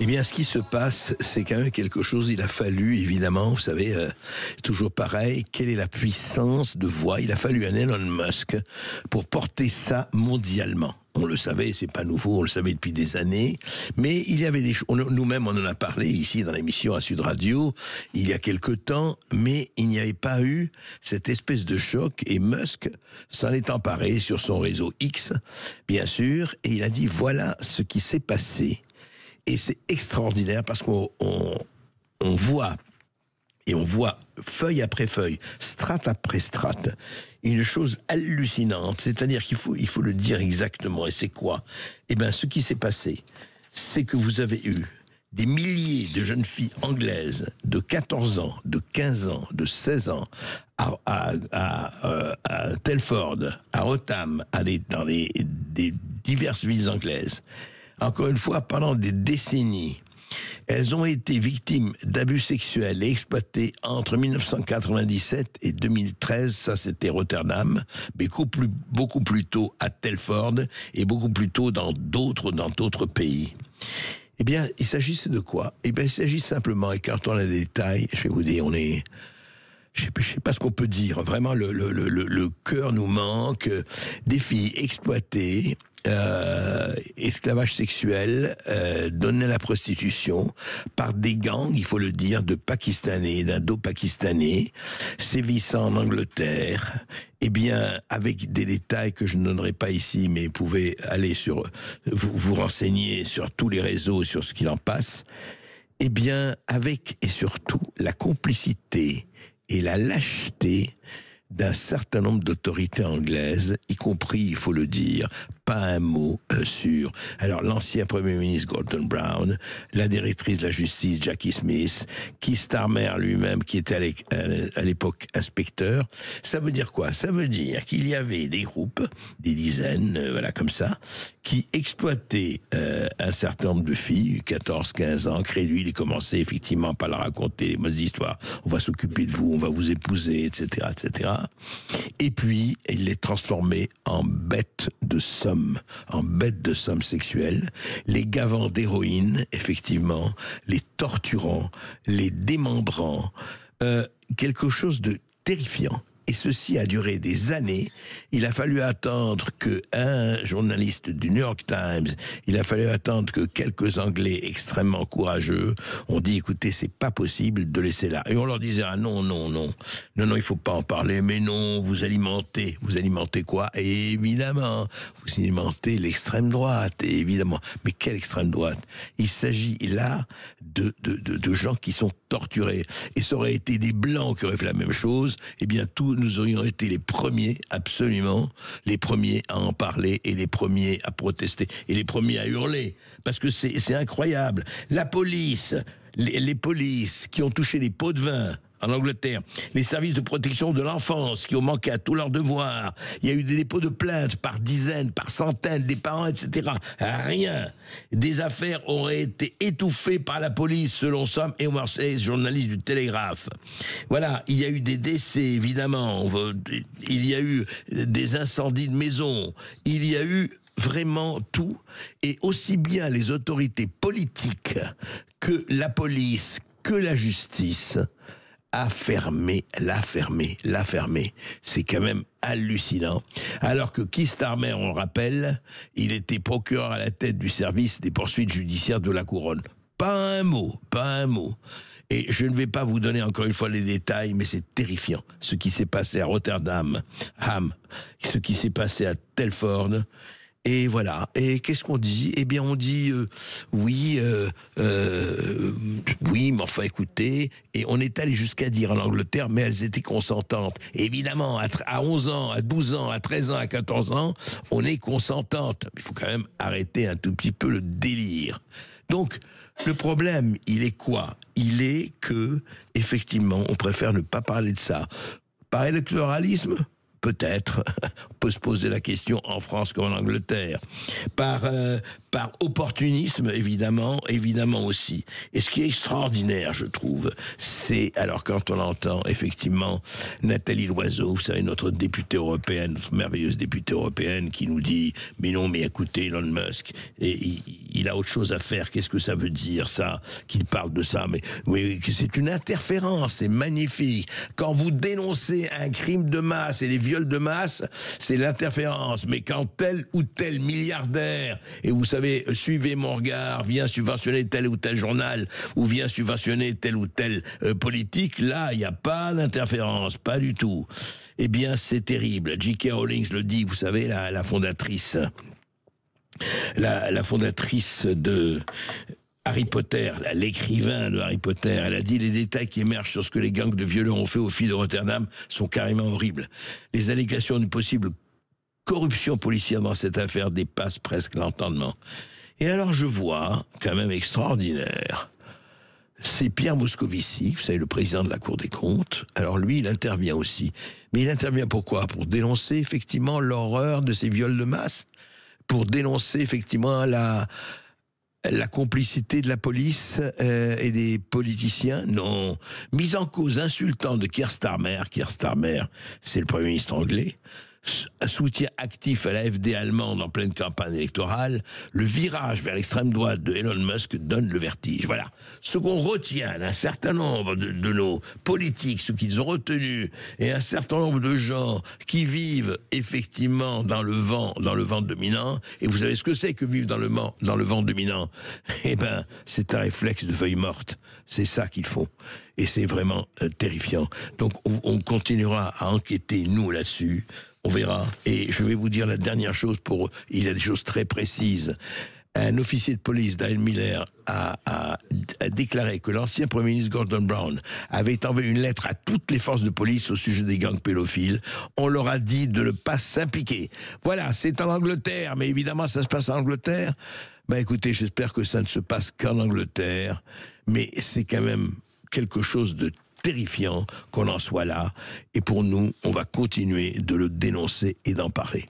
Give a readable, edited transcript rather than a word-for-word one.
Eh bien, ce qui se passe, c'est quand même quelque chose, il a fallu, évidemment, vous savez, toujours pareil, quelle est la puissance de voix? Il a fallu un Elon Musk pour porter ça mondialement. On le savait, c'est pas nouveau, on le savait depuis des années, mais il y avait des choses, nous-mêmes on en a parlé ici dans l'émission à Sud Radio, il y a quelque temps, mais il n'y avait pas eu cette espèce de choc, et Musk s'en est emparé sur son réseau X, bien sûr, et il a dit voilà ce qui s'est passé. Et c'est extraordinaire parce qu'on voit, et on voit feuille après feuille, strate après strate, une chose hallucinante. C'est-à-dire qu'il faut le dire exactement. Et c'est quoi? Eh bien, ce qui s'est passé, c'est que vous avez eu des milliers de jeunes filles anglaises de 14 ans, de 15 ans, de 16 ans, à Telford, à Rotham, dans des diverses villes anglaises. Encore une fois, pendant des décennies, elles ont été victimes d'abus sexuels et exploitées entre 1997 et 2013. Ça, c'était Rotterdam, mais beaucoup plus tôt à Telford et beaucoup plus tôt dans d'autres pays. Eh bien, il s'agissait de quoi? Eh bien, il s'agit simplement, écartons les détails, je vais vous dire, je sais pas ce qu'on peut dire. Vraiment, le cœur nous manque. Des filles exploitées, esclavage sexuel, données à la prostitution par des gangs, il faut le dire, de Pakistanais, d'Indo-Pakistanais, sévissant en Angleterre. Eh bien, avec des détails que je ne donnerai pas ici, mais vous pouvez aller vous renseigner sur tous les réseaux, sur ce qu'il en passe. Eh bien, avec et surtout la complicité et la lâcheté d'un certain nombre d'autorités anglaises, y compris, il faut le dire, pas un mot sur... Alors, l'ancien Premier ministre Gordon Brown, la directrice de la justice Jackie Smith, Keir Starmer lui-même, qui était à l'époque inspecteur. Ça veut dire quoi? Ça veut dire qu'il y avait des groupes, des dizaines, voilà, comme ça, qui exploitaient un certain nombre de filles, 14, 15 ans, crédules, ils commençaient effectivement par leur raconter les bonnes histoires. On va s'occuper de vous, on va vous épouser, etc., etc. Et puis, ils les transformaient en bêtes de somme sexuelles, les gavant d'héroïne, effectivement, les torturant, les démembrant, quelque chose de terrifiant. Et ceci a duré des années. Il a fallu attendre qu'un journaliste du New York Times, il a fallu attendre que quelques Anglais extrêmement courageux ont dit, écoutez, c'est pas possible de laisser là. Et on leur disait, ah non, il faut pas en parler, mais non, vous alimentez quoi? Et évidemment, vous alimentez l'extrême droite, et évidemment. Mais quelle extrême droite? Il s'agit là de gens qui sont torturés. Et ça aurait été des Blancs qui auraient fait la même chose, eh bien, nous aurions été les premiers, absolument, les premiers à en parler, et les premiers à protester, et les premiers à hurler. Parce que c'est incroyable. La police, les polices qui ont touché des pots de vin en Angleterre, les services de protection de l'enfance qui ont manqué à tous leurs devoirs, il y a eu des dépôts de plaintes par dizaines, par centaines, des parents, etc. Rien. Des affaires auraient été étouffées par la police, selon Sam et Marseille, journaliste du Télégraphe. Voilà, il y a eu des décès, évidemment, il y a eu des incendies de maisons, il y a eu vraiment tout, et aussi bien les autorités politiques que la police, que la justice l'a fermé. C'est quand même hallucinant. Alors que Keir Starmer, on le rappelle, il était procureur à la tête du service des poursuites judiciaires de la Couronne. Pas un mot. Et je ne vais pas vous donner encore une fois les détails, mais c'est terrifiant. Ce qui s'est passé à Rotterdam, ce qui s'est passé à Telford. Et voilà. Et qu'est-ce qu'on dit? Eh bien, on dit oui, mais enfin, écoutez. Et on est allé jusqu'à dire en Angleterre, mais elles étaient consentantes. Et évidemment, à 11 ans, à 12 ans, à 13 ans, à 14 ans, on est consentante. Il faut quand même arrêter un tout petit peu le délire. Donc, le problème, il est quoi? Il est que, effectivement, on préfère ne pas parler de ça. Par électoralisme? Peut-être, on peut se poser la question en France comme en Angleterre. Par par opportunisme, évidemment aussi. Et ce qui est extraordinaire, je trouve, c'est, alors quand on entend effectivement Nathalie Loiseau, vous savez, notre députée européenne, notre merveilleuse députée européenne, qui nous dit, mais non, mais écoutez, Elon Musk, et il a autre chose à faire, qu'est-ce que ça veut dire, ça, qu'il parle de ça, mais oui, que c'est une interférence, c'est magnifique. Quand vous dénoncez un crime de masse et les viols de masse, c'est l'interférence, mais quand tel ou tel milliardaire, et vous savez, suivez mon regard, vient subventionner tel ou tel journal, ou vient subventionner tel ou tel politique, là, il n'y a pas d'interférence, pas du tout. Eh bien, c'est terrible. J.K. Rowling le dit, vous savez, la fondatrice, la fondatrice de Harry Potter, l'écrivain de Harry Potter, elle a dit: les détails qui émergent sur ce que les gangs de violeurs ont fait aux filles de Rotterdam sont carrément horribles. Les allégations d'une possible corruption policière dans cette affaire dépasse presque l'entendement. Et alors je vois, quand même extraordinaire, c'est Pierre Moscovici, vous savez, le président de la Cour des comptes. Alors lui, il intervient aussi. Mais il intervient pourquoi? Pour dénoncer effectivement l'horreur de ces viols de masse, pour dénoncer effectivement la complicité de la police et des politiciens. Non. Mise en cause insultante de Keir Starmer. Keir Starmer, c'est le Premier ministre anglais. Un soutien actif à l'AfD allemande en pleine campagne électorale, le virage vers l'extrême droite de Elon Musk donne le vertige. Voilà. Ce qu'on retient d'un certain nombre de nos politiques, ce qu'ils ont retenu, et un certain nombre de gens qui vivent effectivement dans le vent dominant. Et vous savez ce que c'est que vivre dans le vent dominant? Eh ben, c'est un réflexe de feuille morte. C'est ça qu'ils font. Et c'est vraiment terrifiant. Donc, on continuera à enquêter, nous, là-dessus. On verra. Et je vais vous dire la dernière chose, il y a des choses très précises. Un officier de police, Dale Miller, a déclaré que l'ancien Premier ministre Gordon Brown avait envoyé une lettre à toutes les forces de police au sujet des gangs pédophiles. On leur a dit de ne pas s'impliquer. Voilà, c'est en Angleterre, mais évidemment ça se passe en Angleterre. Ben écoutez, j'espère que ça ne se passe qu'en Angleterre, mais c'est quand même quelque chose de terrifiant qu'on en soit là. Et pour nous, on va continuer de le dénoncer et d'en parler.